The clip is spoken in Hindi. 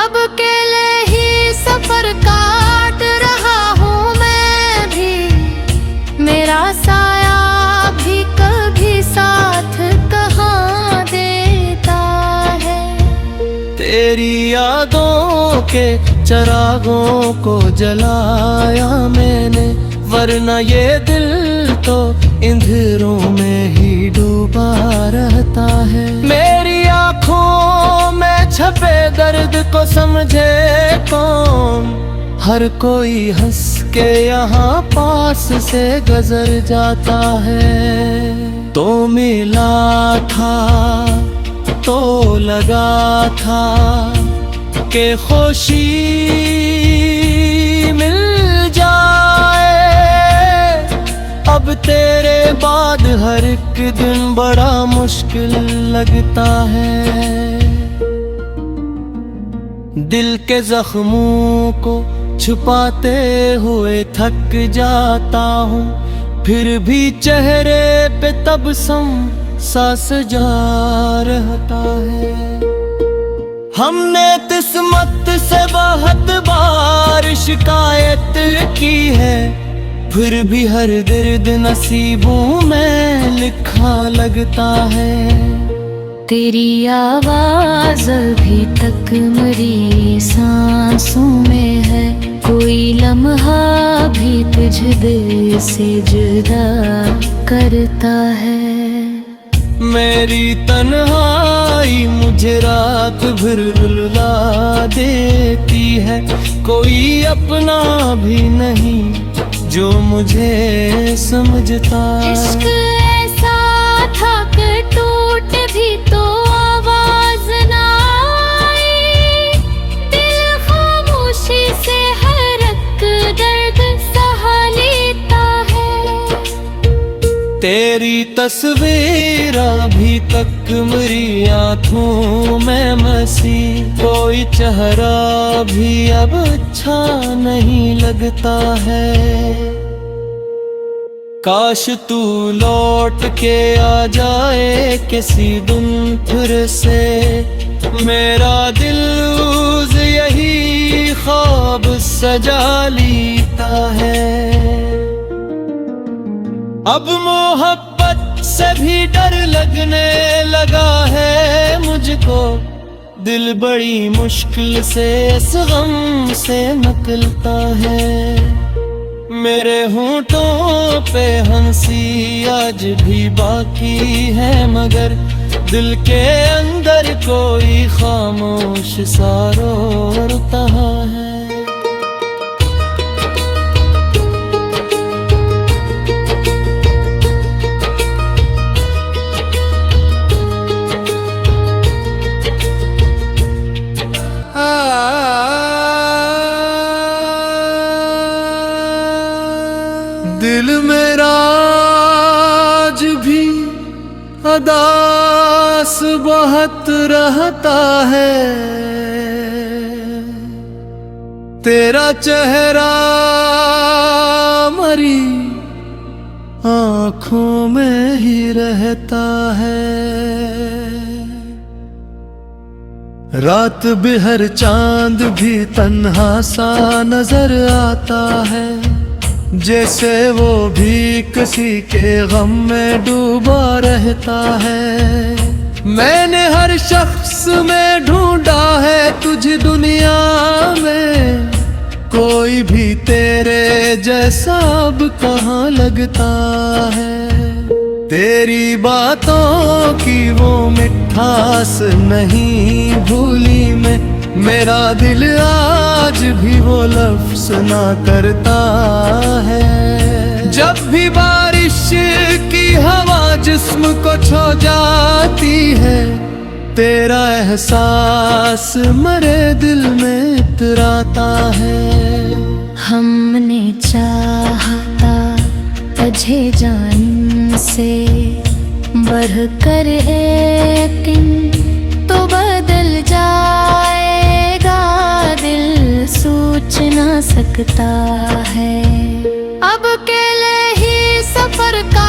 अब अकेले ही सफर काट रहा हूँ मैं भी। मेरा साया भी कभी साथ कहाँ देता है। तेरी यादों के चिरागों को जलाया मैंने, वरना ये दिल तो अंधेरों में ही डूबा रहता है। मेरी आँखों में छपे दर्द को समझे कौन, हर कोई हंस के यहाँ पास से गुजर जाता है। तो मिला था तो लगा था कि खुशी मिल जाए, अब तेरे बाद हर एक दिन बड़ा मुश्किल लगता है। दिल के जख्मों को छुपाते हुए थक जाता हूँ, फिर भी चेहरे पे तबस्सुम सा सजा रहता है। हमने किस्मत से बहुत बार शिकायत की है, फिर भी हर दर्द नसीबों में लिखा लगता है। तेरी आवाज़ अभी तक मेरी सांसों में है, कोई लम्हा भी तुझ दिल से जुदा करता है। मेरी तन्हाई मुझे रात भर रुला देती है, कोई अपना भी नहीं जो मुझे समझता। इश्क ऐसा था कि टूट भी तो आवाज ना आई, दिल खामोशी से हर एक दर्द सहा लेता है। तेरी तस्वीर अभी तक मेरी आँखों में मसी, कोई चेहरा भी अब अच्छा नहीं लगता है। काश तू लौट के आ जाए किसी दिन फिर से, मेरा दिल यही ख्वाब सजा लेता है। अब मोहब्बत से भी डर लगने लगा है मुझको, दिल बड़ी मुश्किल से इस गम से निकलता है। मेरे होंठों पे हंसी आज भी बाकी है, मगर दिल के अंदर कोई खामोश सा रोता है। दिल मेरा आज भी उदास बहुत रहता है, तेरा चेहरा मरी आँखों में ही रहता है। रात बिहर चांद भी तन्हा सा नजर आता है, जैसे वो भी किसी के गम में डूबा रहता है। मैंने हर शख्स में ढूंढा है तुझ दुनिया में, कोई भी तेरे जैसा अब कहाँ लगता है। तेरी बातों की वो मिठास नहीं भूली मैं, मेरा दिल आज भी वो लफ्ज़ ना करता है। जब भी बारिश की हवा जिस्म को छू जाती है, तेरा एहसास मेरे दिल में इतराता है। हमने चाहता तुझे जान से बढ़कर एक दिन तो बदल जाएगा, दिल सोच ना सकता है। अब अकेले ही सफर का